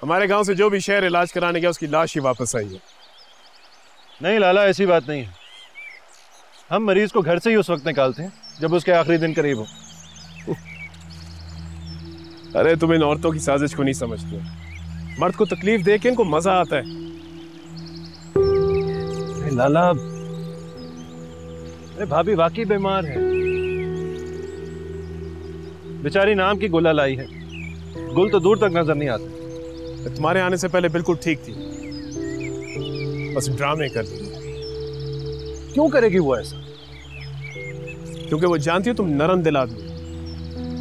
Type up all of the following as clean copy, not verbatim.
हमारे गांव से जो भी शहर इलाज कराने गया उसकी लाश ही वापस आई है। नहीं लाला, ऐसी बात नहीं है। हम मरीज को घर से ही उस वक्त निकालते हैं जब उसके आखिरी दिन करीब हो। अरे तुम इन औरतों की साजिश को नहीं समझते। मर्द को तकलीफ दे के इनको मजा आता है। अरे लाला, अरे भाभी वाकई बीमार है। बेचारी नाम की गुला लाई है, गुल तो दूर तक नजर नहीं आते। तुम्हारे आने से पहले बिल्कुल ठीक थी, बस ड्रामे कर दी। क्यों करेगी वो ऐसा? क्योंकि वो जानती हो तुम नरम दिल आदमी,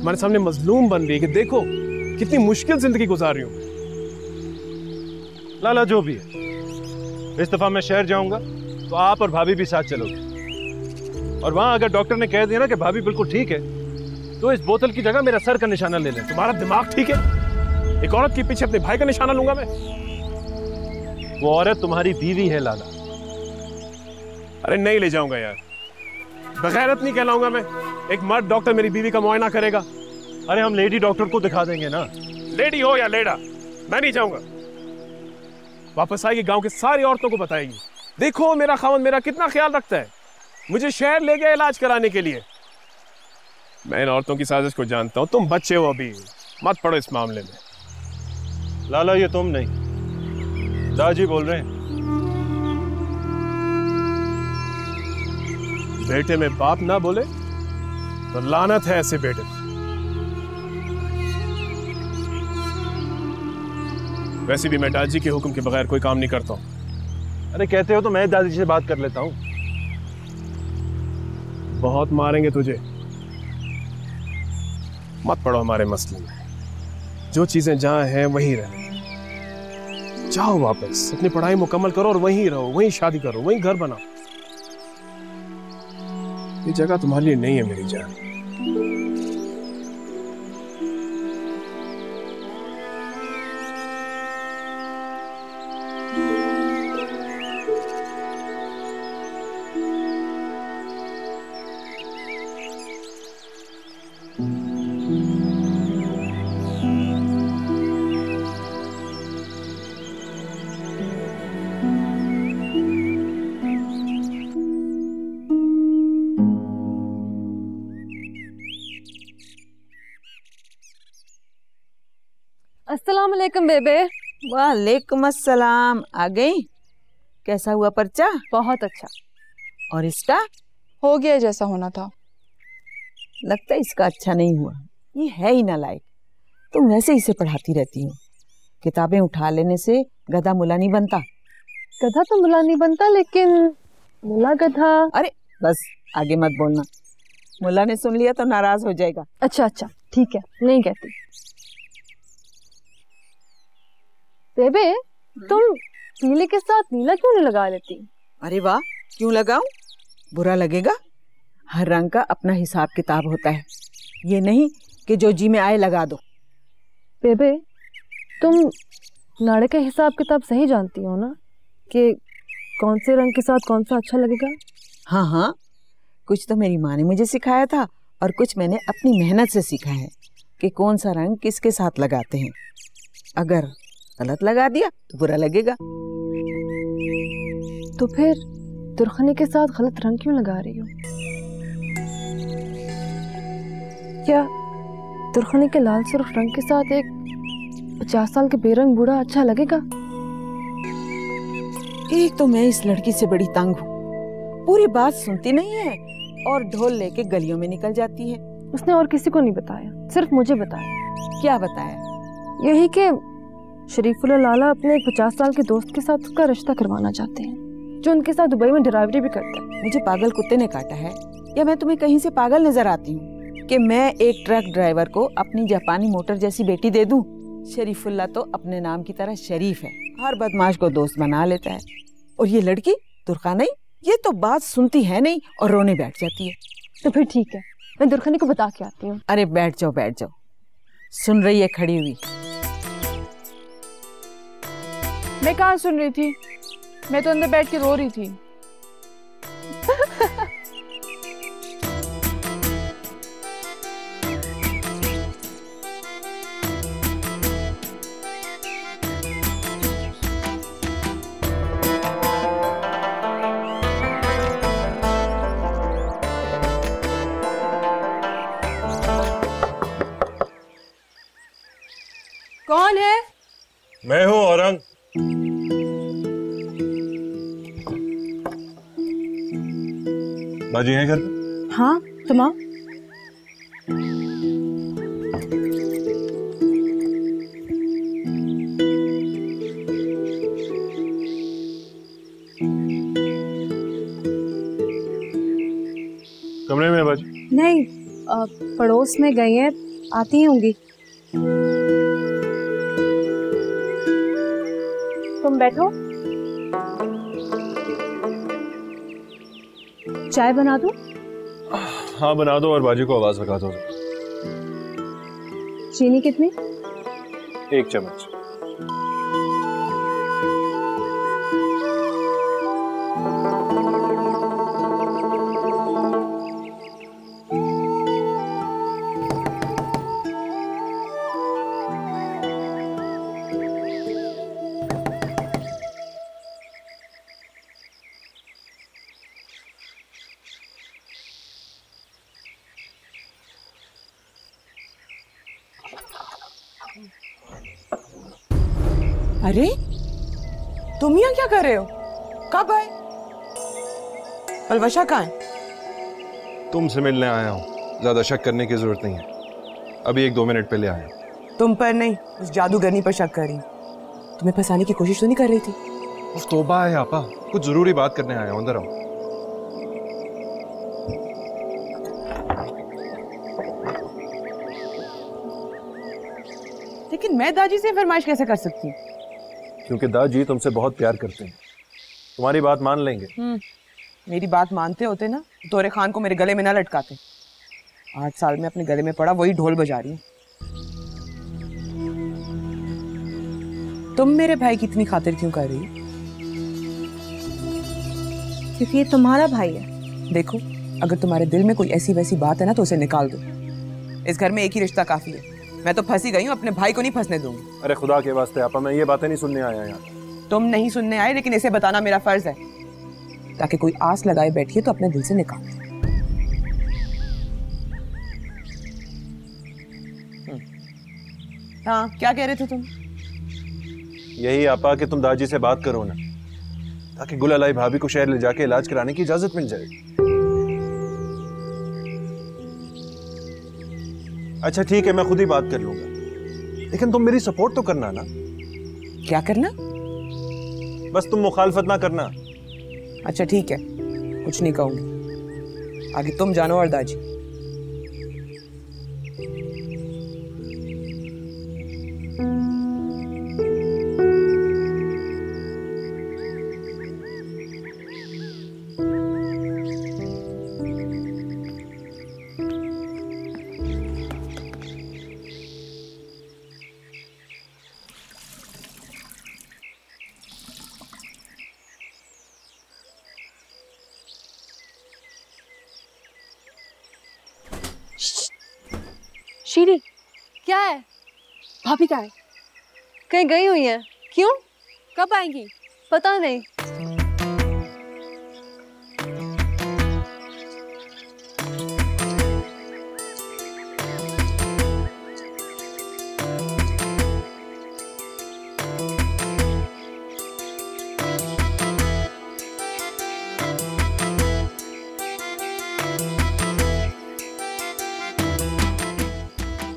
हमारे सामने मजलूम बन रही है कि देखो कितनी मुश्किल जिंदगी गुजार रही हूं। लाला जो भी है, इस दफा मैं शहर जाऊंगा तो आप और भाभी भी साथ चलोगे। और वहां अगर डॉक्टर ने कह दिया ना कि भाभी बिल्कुल ठीक है, तो इस बोतल की जगह मेरा सर का निशाना ले लें। तुम्हारा दिमाग ठीक है? एक औरत के पीछे अपने भाई का निशाना लूंगा मैं? वो औरत तुम्हारी बीवी है लाला। अरे नहीं ले जाऊंगा यार, बगैरत नहीं कहलाऊंगा मैं। एक मर्द डॉक्टर मेरी बीवी का मुआयना करेगा। अरे हम लेडी डॉक्टर को दिखा देंगे ना। लेडी हो या लेडा, मैं नहीं जाऊंगा। वापस आएगी, गांव के सारी औरतों को बताएगी, देखो मेरा खावंद मेरा कितना ख्याल रखता है, मुझे शहर ले गया इलाज कराने के लिए। मैं इन औरतों की साजिश को जानता हूं। तुम बच्चे हो अभी, मत पड़ो इस मामले में। लाला ये तुम नहीं, दादाजी बोल रहे हैं। बेटे में बाप ना बोले तो लानत है ऐसे बेटे। वैसे भी मैं दादाजी के हुक्म के बगैर कोई काम नहीं करता हूं। अरे कहते हो तो मैं दादाजी से बात कर लेता हूं। बहुत मारेंगे तुझे, मत पड़ो हमारे मसले में। जो चीजें जहां हैं वहीं रहने। जाओ वापस, अपनी पढ़ाई मुकम्मल करो और वहीं रहो, वहीं शादी करो, वहीं घर बनाओ। ये जगह तुम्हारे लिए नहीं है मेरी जान। अस्सलाम वालेकुम बेबे। वालेकुम अस्सलाम। आ गई? कैसा हुआ पर्चा? बहुत अच्छा। और इसका? हो गया जैसा होना था। लगता है इसका अच्छा नहीं हुआ, ये है ही नालायक। तुम वैसे इसे पढ़ाती रहती हो। किताबें उठा लेने से गधा मुला नहीं बनता। गधा तो मुला नहीं बनता, लेकिन मुला गधा। अरे बस आगे मत बोलना, मुला ने सुन लिया तो नाराज हो जाएगा। अच्छा अच्छा ठीक है, नहीं कहती। बेबे तुम पीले के साथ नीला क्यों नहीं लगा लेती? अरे वाह, क्यों लगाऊं? बुरा लगेगा? हर रंग का अपना हिसाब किताब होता है, ये नहीं कि जो जी में आए लगा दो। बेबे तुम नाड़े का हिसाब किताब सही जानती हो ना, कि कौन से रंग के साथ कौन सा अच्छा लगेगा? हाँ हाँ, कुछ तो मेरी माँ ने मुझे सिखाया था और कुछ मैंने अपनी मेहनत से सीखा है कि कौन सा रंग किसके साथ लगाते हैं। अगर गलत लगा दिया तो बुरा लगेगा। तो फिर दुर्खनी के साथ गलत रंग क्यों लगा रही हो? क्या दुर्खनी के लाल सुर्ख रंग के साथ एक 50 साल के बेरंग बूढ़ा अच्छा लगेगा? एक तो मैं इस लड़की से बड़ी तंग हूँ, पूरी बात सुनती नहीं है और ढोल लेके गलियों में निकल जाती है। उसने और किसी को नहीं बताया, सिर्फ मुझे बताया। क्या बताया? यही कि शरीफुल्ला लाला अपने एक 50 साल के दोस्त के साथ उसका रिश्ता करवाना चाहते हैं, जो उनके साथ दुबई में ड्राइवरी भी करता है। मुझे पागल कुत्ते ने काटा है या मैं तुम्हें कहीं से पागल नजर आती हूँ कि मैं एक ट्रक ड्राइवर को अपनी जापानी मोटर जैसी बेटी दे दूं? शरीफुल्ला तो अपने नाम की तरह शरीफ है, हर बदमाश को दोस्त बना लेता है। और ये लड़की दुर्खा नहीं, ये तो बात सुनती है नहीं और रोने बैठ जाती है। तो फिर ठीक है, मैं दुर्खनी को बता के आती हूँ। अरे बैठ जाओ बैठ जाओ, सुन रही है खड़ी हुई? मैं कहाँ सुन रही थी, मैं तो अंदर बैठ के रो रही थी। बाजी है घर पे? हाँ, तुम आओ। कमरे में है बाजी? नहीं, पड़ोस में गई हैं, आती होंगी। तुम बैठो, चाय बना दूं? हाँ बना दो, और बाजी को आवाज लगा दो। चीनी कितनी? 1 चम्मच। अरे तुम यहाँ क्या कर रहे हो? कब आए? अलवशा कहाँ है? तुमसे मिलने आया हूँ, ज्यादा शक करने की जरूरत नहीं है। अभी 1-2 मिनट पहले आया। तुम पर नहीं, उस जादूगरनी पर शक कर रही। तुम्हें फंसाने की कोशिश तो नहीं कर रही थी? उस तौबा है आपा, कुछ जरूरी बात करने आया हूँ, अंदर आओ। लेकिन मैं दादी से फरमाइश कैसे कर सकती हूँ? क्योंकि दादी तुमसे बहुत प्यार करते हैं, तुम्हारी बात मान लेंगे। मेरी बात मानते होते ना, तोरे खान को मेरे गले में ना लटकाते। 8 साल में अपने गले में पड़ा वही ढोल बजा रही है। तुम मेरे भाई की इतनी खातिर क्यों कर रही हो? क्योंकि ये तुम्हारा भाई है। देखो, अगर तुम्हारे दिल में कोई ऐसी वैसी बात है ना तो उसे निकाल दो। इस घर में एक ही रिश्ता काफी है। मैं तो फंसी गई हूँ, अपने भाई को नहीं फंसने दूंगी। अरे खुदा के वास्ते आपा, मैं ये बातें नहीं सुनने आया यहाँ। तुम नहीं सुनने आए, लेकिन इसे बताना मेरा फर्ज है, ताकि कोई आस लगाए बैठिए तो अपने दिल से निकाल दे। हाँ, क्या कह रहे थे तुम? यही आपा कि तुम दादी से बात करो ना, ताकि गुलालाई भाभी को शहर ले जाके इलाज कराने की इजाजत मिल जाए। अच्छा ठीक है, मैं खुद ही बात कर लूंगा, लेकिन तुम मेरी सपोर्ट तो करना ना। क्या करना? बस तुम मुखालफत ना करना। अच्छा ठीक है, कुछ नहीं कहूंगी। आगे तुम जानो और दाजी। शीरी, क्या है? भाभी क्या है? कहीं गई हुई है? क्यों? कब आएंगी? पता नहीं।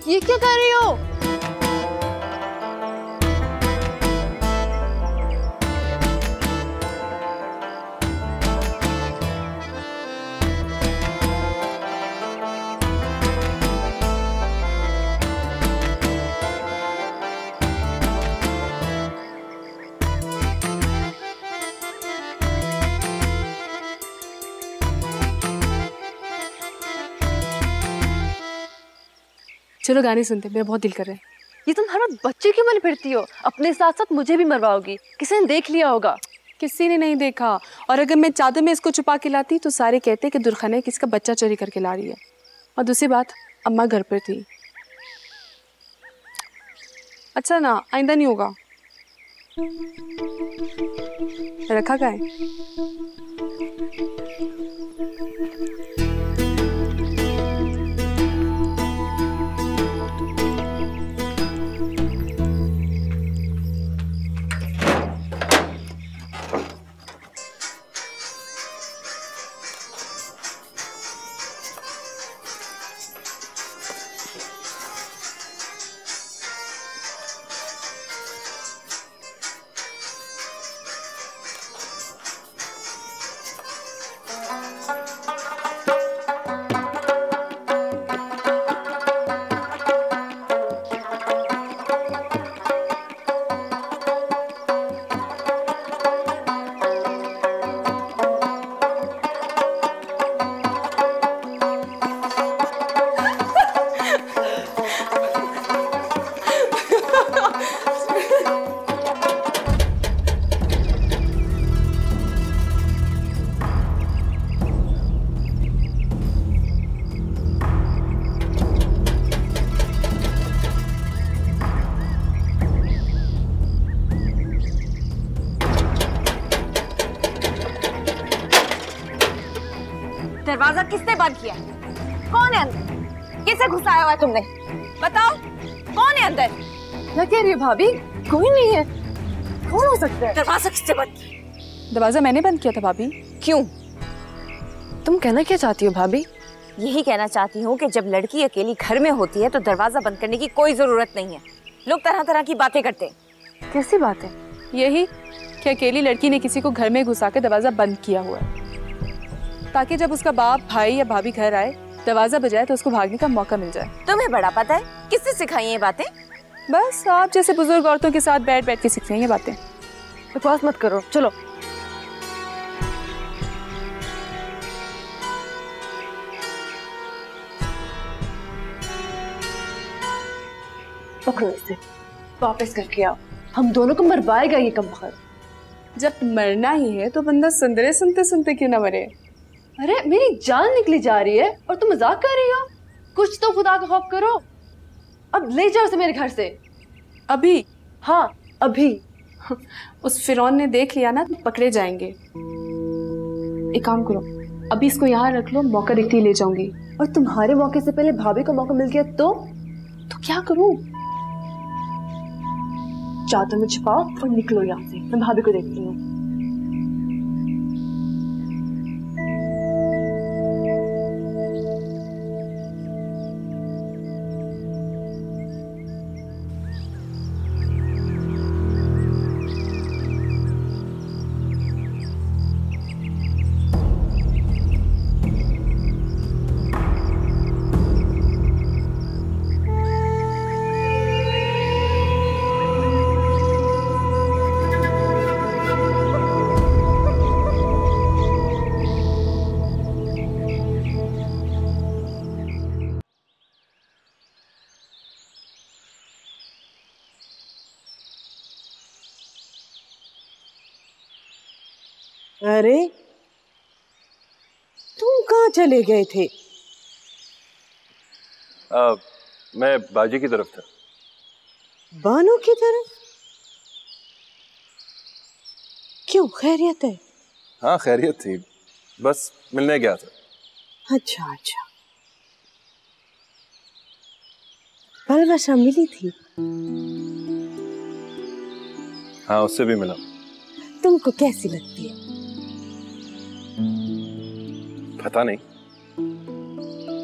ये क्या कर रही हो? चलो गाने सुनते, मेरा बहुत दिल कर रहा है। ये तुम हर वक्त बच्चे क्यों बन फिरती हो? अपने साथ साथ मुझे भी मरवाओगी। किसी ने देख लिया होगा। किसी ने नहीं देखा, और अगर मैं चादर में इसको छुपा के लाती तो सारे कहते कि दुर्खा ने किसका बच्चा चोरी करके ला रही है। और दूसरी बात, अम्मा घर पर थी। अच्छा ना, आइंदा नहीं होगा। रखा का है? दरवाजा किसने बंद किया? कौन है अंदर? किसे घुसाया हुआ है तुमने? बताओ, कौन है अंदर? क्या कह रही हो भाभी? कोई नहीं है। कौन हो सकता है? दरवाजा किसने बंद किया? दरवाजा मैंने बंद किया था भाभी। क्यों? तुम कहना क्या चाहती हो भाभी? यही कहना चाहती हूँ कि जब लड़की अकेली घर में होती है तो दरवाजा बंद करने की कोई जरूरत नहीं है। लोग तरह तरह की बातें करते हैं। कैसी बात है? यही कि अकेली लड़की ने किसी को घर में घुसा के दरवाजा बंद किया हुआ है, ताकि जब उसका बाप, भाई या भाभी घर आए, दरवाजा बजाए तो उसको भागने का मौका मिल जाए। तुम्हें बड़ा पता है? किससे सिखाई ये बातें? बस आप जैसे बुजुर्ग औरतों के साथ बैठ बैठ के सीख रही हैं ये बातें। बकवास मत करो, चलो। पकड़ो इसे, वापस करके आओ। हम दोनों को मरवाएगा ये कमबख्त। जब मरना ही है तो बंदा सुंदरे सुनते सुनते क्यों ना मरे? अरे मेरी जान निकली जा रही है और तुम मजाक कर रही हो। कुछ तो खुदा का खौफ करो। अब ले जाओ उसे मेरे घर से। अभी? हाँ अभी। उस फिरौन ने देख लिया ना तो पकड़े जाएंगे। एक काम करो, अभी इसको यहाँ रख लो, मौका देखते ही ले जाऊंगी। और तुम्हारे मौके से पहले भाभी को मौका मिल गया तो क्या करूं? चादर में छिपाओ और निकलो यहाँ से। मैं भाभी को देखती हूँ। अरे तुम कहाँ चले गए थे? मैं बाजी की तरफ था। बानो की तरफ? क्यों, खैरियत है? हाँ खैरियत थी, बस मिलने गया था। अच्छा अच्छा। पलवशा मिली थी? हाँ उससे भी मिला। तुमको कैसी लगती है? पता नहीं,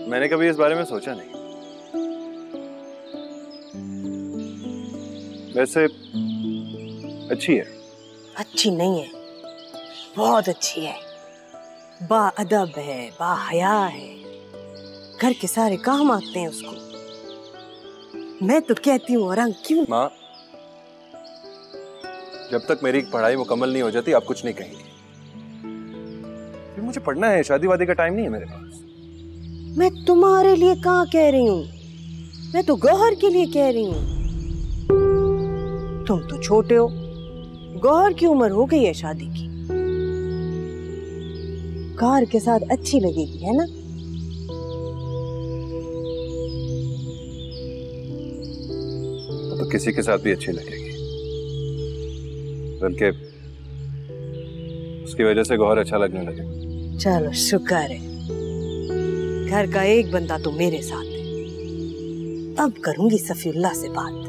मैंने कभी इस बारे में सोचा नहीं। वैसे अच्छी है। अच्छी नहीं है, बहुत अच्छी है। बाअदब है, बाहया है, घर के सारे काम आते हैं उसको। मैं तो कहती हूँ रंग क्यों। माँ, जब तक मेरी पढ़ाई मुकम्मल नहीं हो जाती आप कुछ नहीं कहेंगे। फिर मुझे पढ़ना है, शादी वादी का टाइम नहीं है मेरे पास। मैं तुम्हारे लिए कहाँ कह रही हूँ, मैं तो गौहर के लिए कह रही हूँ। तुम तो छोटे हो, गौहर की उम्र हो गई है शादी की। गौहर के साथ अच्छी लगेगी, है ना? तो किसी के साथ भी अच्छी लगेगी, बल्कि उसकी वजह से गौहर अच्छा लगने लगे। चलो शुक्र है, घर का एक बंदा तो मेरे साथ है। अब करूंगी सफीउल्लाह से बात,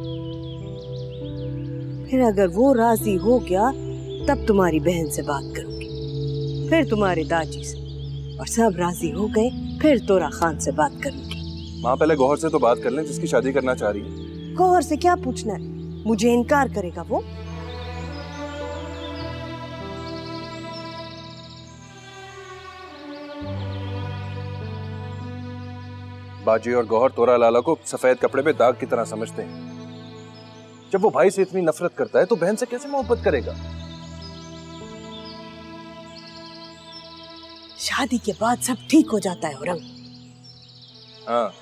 फिर अगर वो राजी हो गया तब तुम्हारी बहन से बात करूंगी, फिर तुम्हारे दाजी से, और सब राजी हो गए फिर तोरा खान से बात करूंगी। माँ पहले गौहर से तो बात कर लें जिसकी शादी करना चाह रही है। गौहर से क्या पूछना है, मुझे इनकार करेगा वो? बाजी और गौहर तोरा लाला को सफेद कपड़े पे दाग की तरह समझते हैं। जब वो भाई से इतनी नफरत करता है तो बहन से कैसे मोहब्बत करेगा? शादी के बाद सब ठीक हो जाता है औरंग। हाँ,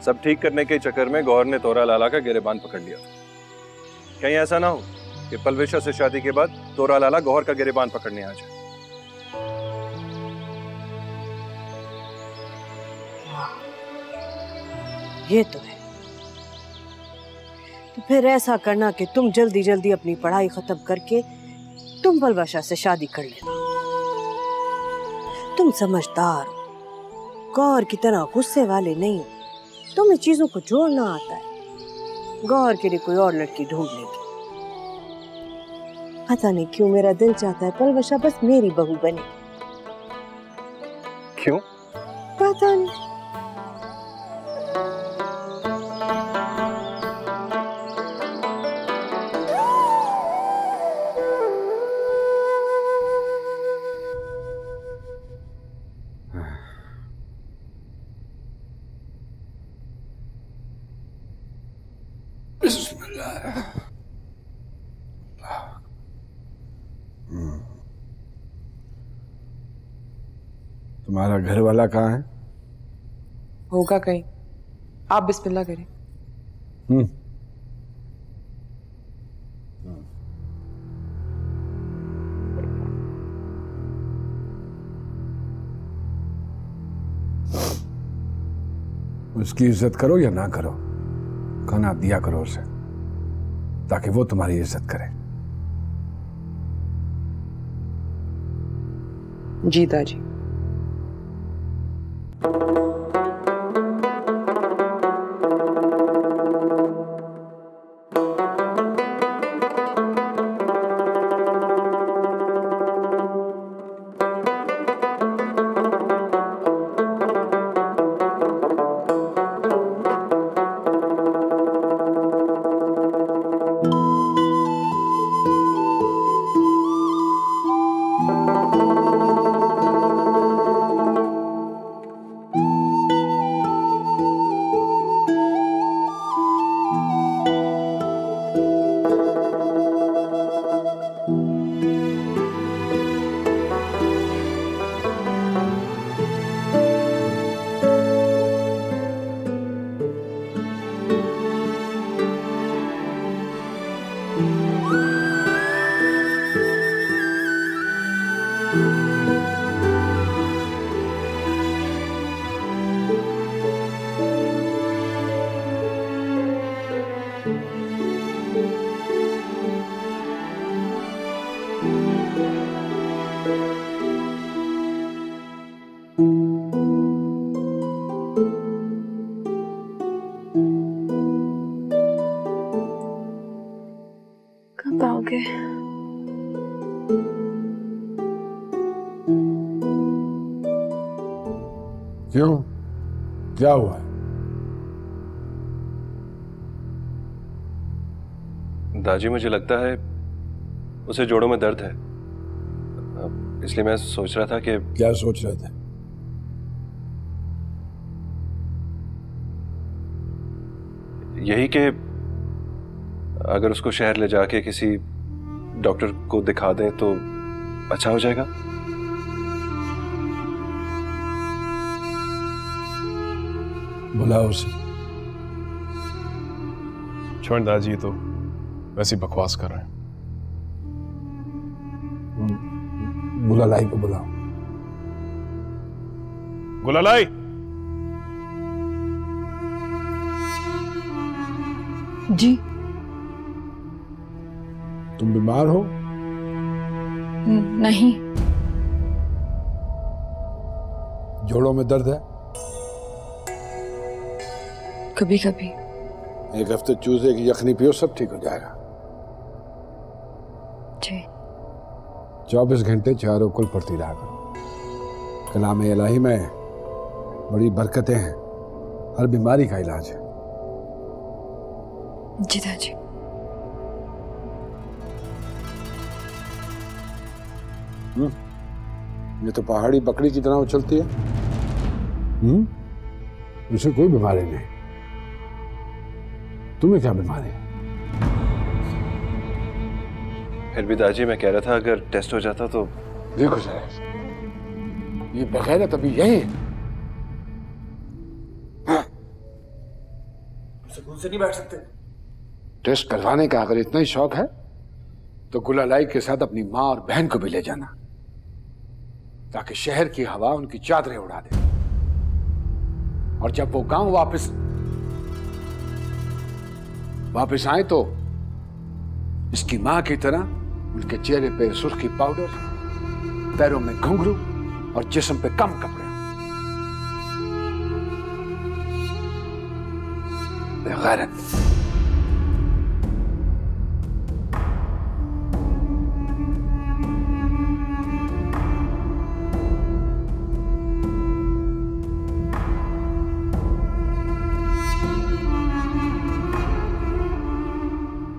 सब ठीक करने के चक्कर में गौहर ने तोरा लाला का गिरेबान पकड़ लिया। कहीं ऐसा ना हो कि पलवेशा से शादी के बाद तोरा लाला गौहर का गिरेबान पकड़ने आ जाए। ये तो है। तो फिर ऐसा करना कि तुम जल्दी जल्दी अपनी पढ़ाई खत्म करके तुम पलवशा से शादी कर लेना, तुम समझदार हो, गौर की तरह गुस्से वाले नहीं हो। तुम्हें चीजों को जोड़ना आता है। गौर के लिए कोई और लड़की ढूंढ लेगी। पता नहीं क्यों मेरा दिल चाहता है पलवशा बस मेरी बहू बने। क्यों? पता नहीं। तुम्हारा घर वाला कहाँ है? होगा कहीं। आप बिस्मिल्लाह करें। उसकी इज्जत करो या ना करो, खाना दिया करो उसे, ताकि वो तुम्हारी इज्जत करे। जी दादी। कब आओगे? क्यों, क्या हुआ? दादी मुझे लगता है उसे जोड़ों में दर्द है, इसलिए मैं सोच रहा था कि। क्या सोच रहे थे? यही कि अगर उसको शहर ले जाके किसी डॉक्टर को दिखा दें तो अच्छा हो जाएगा। बुलाओ उसे। छोड़ दादी, तो वैसी बकवास कर रहे हैं। गुलालाई को बुलाओ। गुलालाई, जी। तुम बीमार हो? नहीं। जोड़ों में दर्द है? कभी कभी। एक हफ्ते चूजे की यखनी पियो, सब ठीक हो जाएगा। जी। 24 घंटे चारों कुल पढ़ती रहा करो। कलाम इलाही में बड़ी बरकतें हैं, हर बीमारी का इलाज है। जी दादी। ये तो पहाड़ी बकरी की तरह उछलती है। उसे कोई बीमारी नहीं। तुम्हें क्या बीमारी है? फिर भी दादी मैं कह रहा था अगर टेस्ट हो जाता तो। देखो सर, ये बगैरत अभी यही है। सुकून से नहीं बैठ सकते। टेस्ट करवाने का अगर इतना ही शौक है तो गुलालाई के साथ अपनी माँ और बहन को भी ले जाना, ताकि शहर की हवा उनकी चादरें उड़ा दे। और जब वो गांव वापस आए तो इसकी मां की तरह उनके चेहरे पे सुर्खी पाउडर, पैरों में घुंघरू और जिस्म पे कम कपड़े हों। बेगैरत।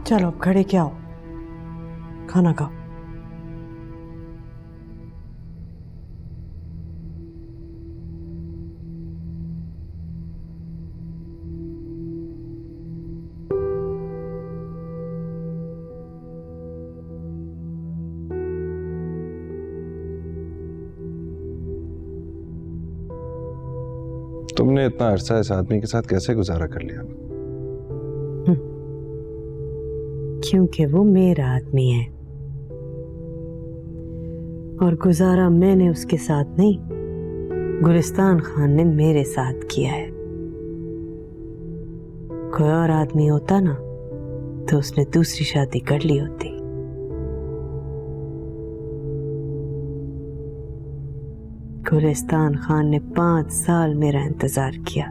चलो अब खड़े क्या हो, खाना खाओ। तुमने इतना अरसा इस आदमी के साथ कैसे गुजारा कर लिया? क्योंकि वो मेरा आदमी है और गुजारा मैंने उसके साथ नहीं, गुलिस्तान खान ने मेरे साथ किया है। कोई और आदमी होता ना तो उसने दूसरी शादी कर ली होती। गुलिस्तान खान ने 5 साल मेरा इंतजार किया,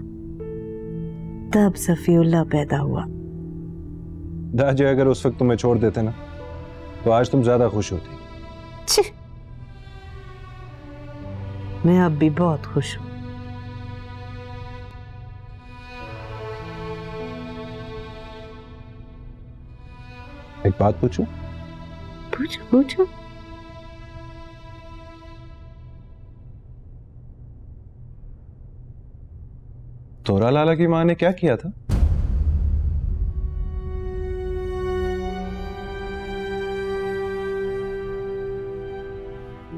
तब सफीउल्लाह पैदा हुआ। दाजी अगर उस वक्त तुम्हें छोड़ देते ना तो आज तुम ज्यादा खुश होती। मैं अब भी बहुत खुश हूं। एक बात पूछूं? पूछो पूछो। तोरा लाला की माँ ने क्या किया था?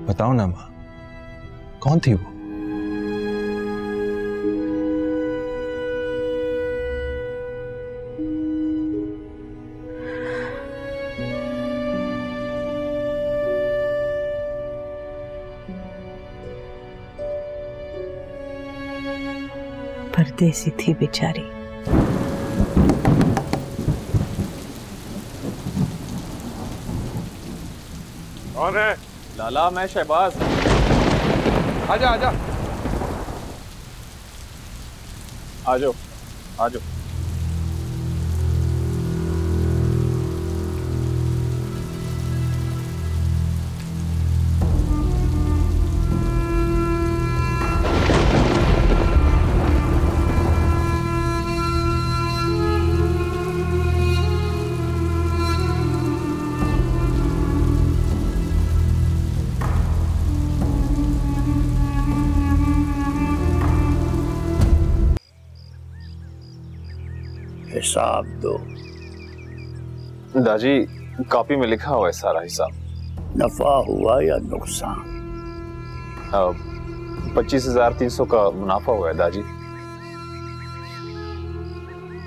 बताओ ना माँ, कौन थी वो? परदेसी थी बेचारी। कौन है? लाला मैं शहबाज। आजा आजा। आजो आजो। हिसाब दो। दाजी कॉपी में लिखा हुआ है सारा हिसाब। नफा हुआ या नुकसान? 25,300 का मुनाफा हुआ है दाजी।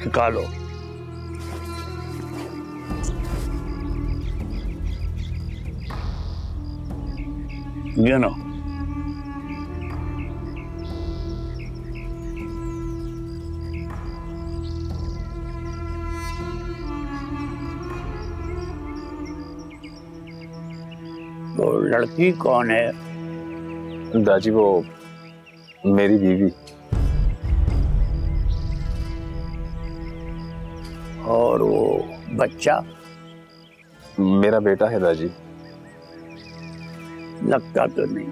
निकालो। गिनो। वो लड़की कौन है? दाजी वो मेरी बीवी। और वो बच्चा? मेरा बेटा है दाजी। लगता तो नहीं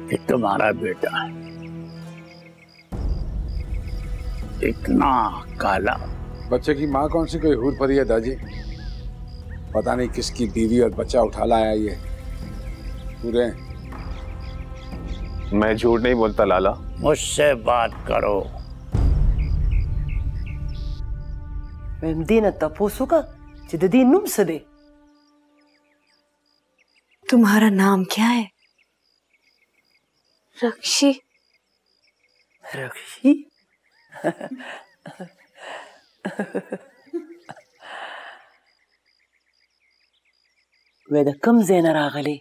कि तुम्हारा बेटा है। इतना काला। बच्चे की माँ कौन सी कोई हूर परी है दादी? पता नहीं किसकी बीवी और बच्चा उठा लाया ये पूरे। मैं झूठ नहीं बोलता लाला। मुझसे बात करो। मेमदीना तपोसुका जिद्दी नुम सदे। तुम्हारा नाम क्या है? रक्षी। रक्षी? वेदा कम ज़ेना रागले।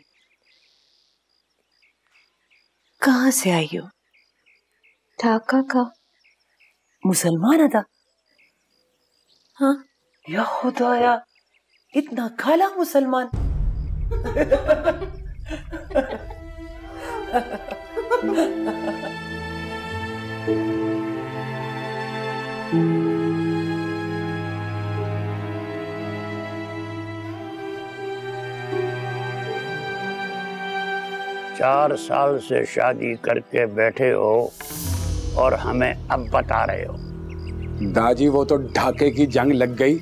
कहाँ से आई हो? ढाका का। मुसलमान था? हाँ। या खुदाया, इतना काला मुसलमान। चार साल से शादी करके बैठे हो और हमें अब बता रहे हो। दाजी वो तो ढाके की जंग लग गई,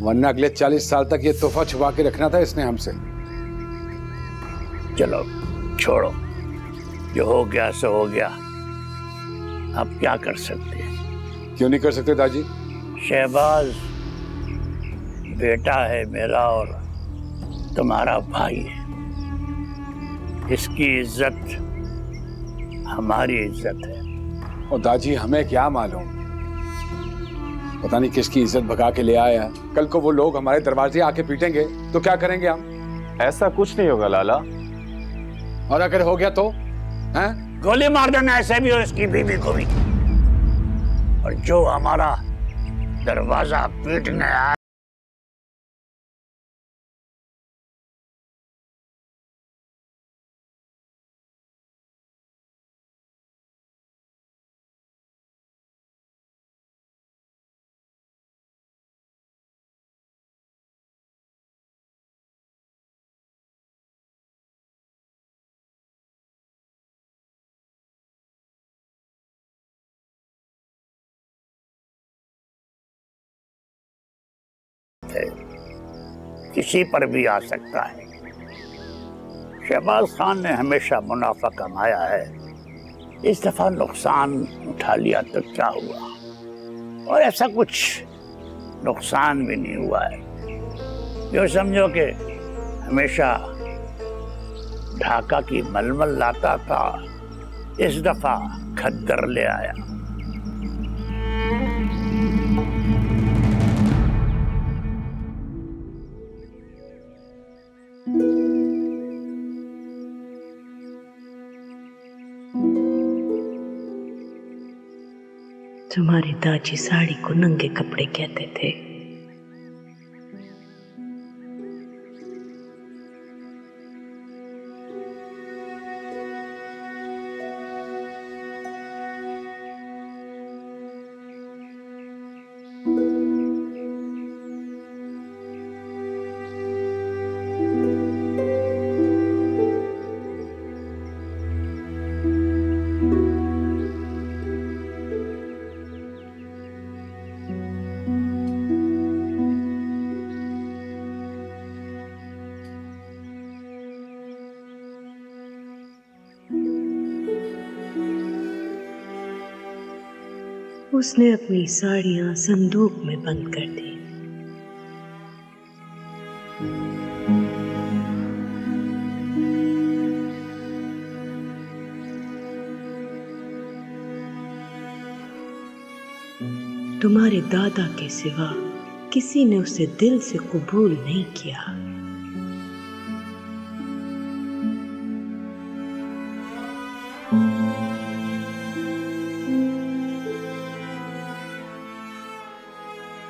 वरना अगले 40 साल तक ये तोहफा छुपा के रखना था इसने हमसे। चलो छोड़ो, जो हो गया सो हो गया। अब क्या कर सकते हैं? क्यों नहीं कर सकते दादी? शहबाज बेटा है मेरा और तुम्हारा भाई है। इसकी इज्जत हमारी इज्जत है। और दादी हमें क्या मालूम, पता नहीं किसकी इज्जत भगा के ले आया। कल को वो लोग हमारे दरवाजे आके पीटेंगे तो क्या करेंगे हम? ऐसा कुछ नहीं होगा लाला। और अगर हो गया तो हैं? गोली मार देना ऐसे भी और इसकी बीवी को भी। और जो हमारा दरवाजा पीटने आया किसी पर भी आ सकता है। शहबाज खान ने हमेशा मुनाफा कमाया है, इस दफा नुकसान उठा लिया तो क्या हुआ? और ऐसा कुछ नुकसान भी नहीं हुआ है। जो समझो कि हमेशा ढाका की मलमल लाता था, इस दफा खद्दर ले आया। तुम्हारी दादी साड़ी को नंगे कपड़े कहते थे। उसने अपनी साड़ियां संदूक में बंद कर दी। तुम्हारे दादा के सिवा किसी ने उसे दिल से कबूल नहीं किया।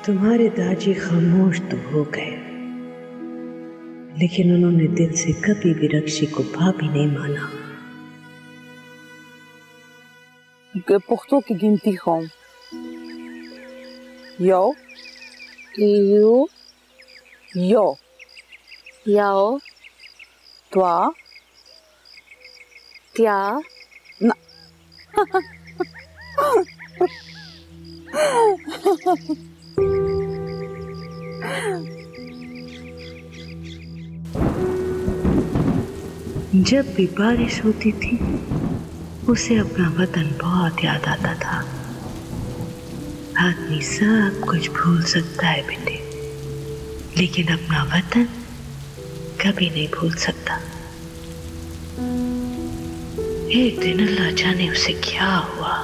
तुम्हारे दादी खामोश तो हो गए, लेकिन उन्होंने दिल से कभी भी रक्षी को भाभी नहीं माना। पुख्तों की गिनती कौन? यो यू यो याओ त्वा त्या ना जब भी बारिश होती थी उसे अपना वतन बहुत याद आता था। आदमी सब कुछ भूल सकता है बेटे, लेकिन अपना वतन कभी नहीं भूल सकता। एक दिन अल्लाह जाने उसे क्या हुआ।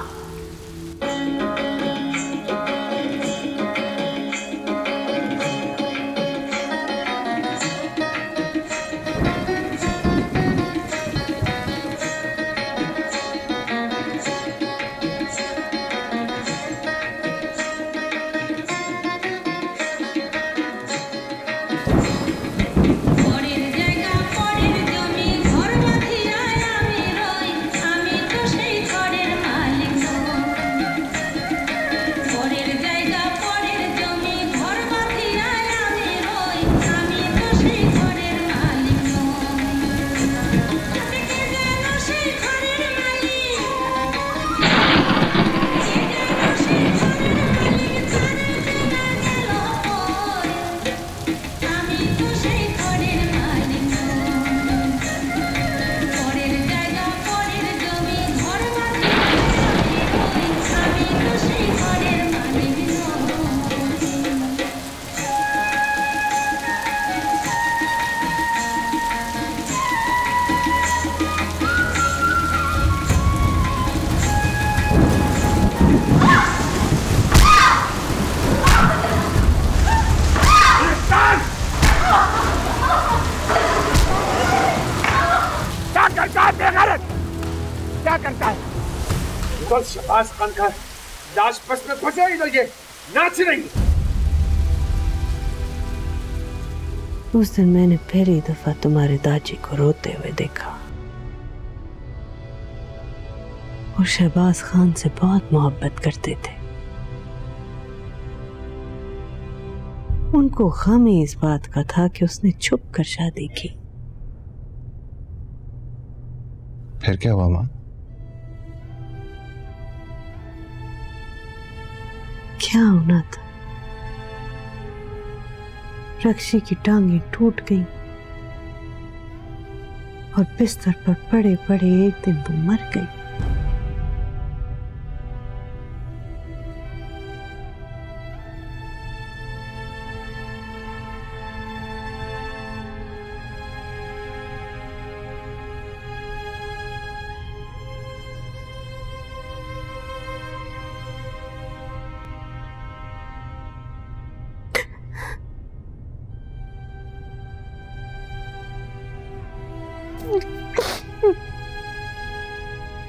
बता बेगैरत, क्या करता है? तो शहबाज खान का लाश बस में फंसे इधर ये नाच रही। उस दिन मैंने पहली दफा तुम्हारे दादी को रोते हुए देखा और शहबाज खान से बहुत मोहब्बत करते थे। उनको गम ही इस बात का था कि उसने छुप कर शादी की। फिर क्या हुआ मां? क्या होना था? रक्षी की टांगें टूट गईं और बिस्तर पर पड़े पड़े एक दिन वो मर गई।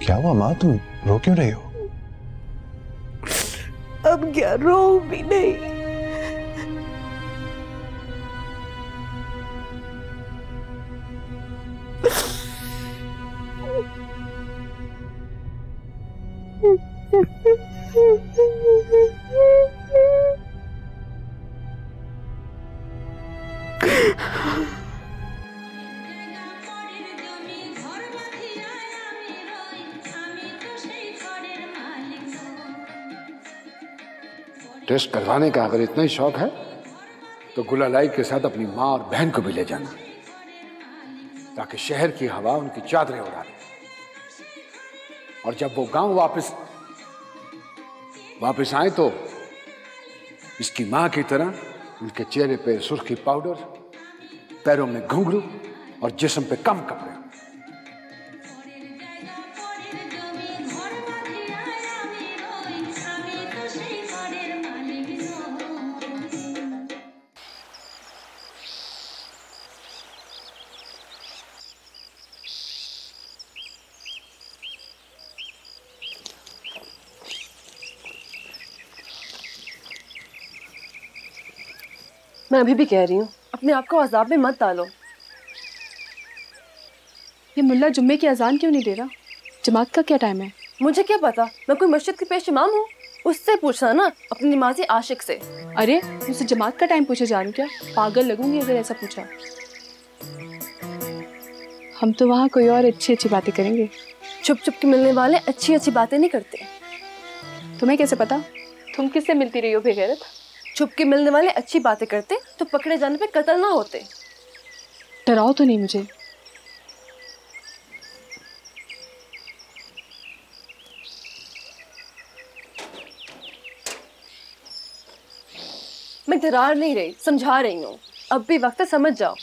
क्या हुआ माँ, तुम रो क्यों रही हो? अब क्या, रो भी नहीं। टेस्ट करवाने का अगर इतना ही शौक है तो गुलालाई के साथ अपनी माँ और बहन को भी ले जाना, ताकि शहर की हवा उनकी चादरें उड़ा दे। और जब वो गांव वापस आए तो इसकी माँ की तरह उनके चेहरे पे सुर्खी पाउडर, पैरों में घुंघरू और जिस्म पे कम कपड़े। मैं अभी भी कह रही हूँ, अपने आप को अजाब में मत डालो। ये मुल्ला जुम्मे की अजान क्यों नहीं दे रहा? जमात का क्या टाइम है? मुझे क्या पता, मैं कोई मस्जिद की पेश इमाम हूँ? उससे पूछना ना, अपनी नमाजी आशिक से। अरे मुझसे जमात का टाइम पूछे जा रही क्या? पागल लगूंगी अगर ऐसा पूछा। हम तो वहाँ कोई और अच्छी अच्छी बातें करेंगे। छुप छुप के मिलने वाले अच्छी अच्छी बातें नहीं करते। तुम्हें कैसे पता? तुम किससे मिलती रही हो बेगैरत? छुप के मिलने वाले अच्छी बातें करते तो पकड़े जाने पे कत्ल ना होते। डराओ तो नहीं मुझे। मैं डरा नहीं रही, समझा रही हूँ। अब भी वक्त है, समझ जाओ।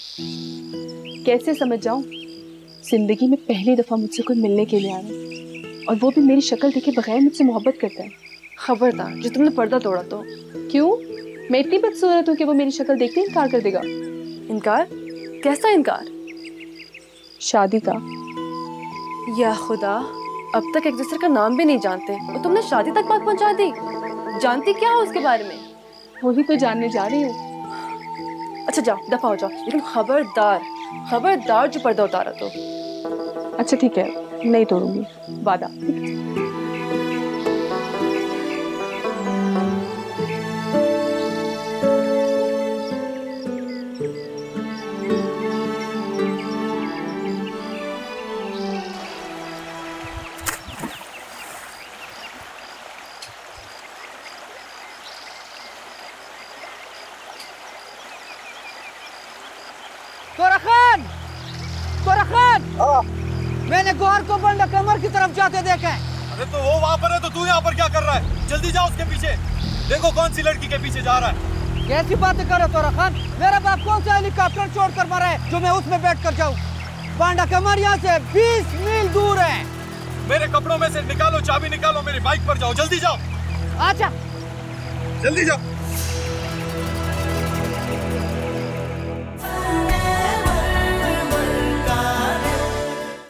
कैसे समझ जाऊं? जिंदगी में पहली दफा मुझसे कोई मिलने के लिए आ रहा है और वो भी मेरी शक्ल देखे बगैर मुझसे मोहब्बत करता है। खबरदार जो तुमने पर्दा तोड़ा तो। क्यों? मैं इतनी बदसूरत हूँ कि वो मेरी शक्ल देखते ही इनकार कर देगा? इनकार? कैसा इनकार? शादी का। या खुदा, अब तक एक दूसरे का नाम भी नहीं जानते और तुमने शादी तक बात पहुंचा दी। जानती क्या हो उसके बारे में? वही तो जानने जा रही हूँ। अच्छा जाओ, दफा हो जाओ, लेकिन खबरदार खबरदार जो पर्दा उतारा तो। अच्छा ठीक है, नहीं तोड़ूंगी, वादा। मैंने गौर को बंडा कमर की तरफ जाते देखा है। अरे तो वो वहाँ पर है तो तू यहाँ पर क्या कर रहा है? जल्दी जाओ उसके पीछे, देखो कौन सी लड़की के पीछे जा रहा है। कैसी बातें कर रहे हो तोरा खान? मेरा बाप कौन सा हेलीकॉप्टर छोड़कर मरा है जो मैं उसमें बैठ कर जाऊँ? बांडा कमर यहाँ से 20 मील दूर है। मेरे कपड़ों में से निकालो चाबी, निकालो, मेरी बाइक पर जाओ, जल्दी जाओ। अच्छा जल्दी जाओ।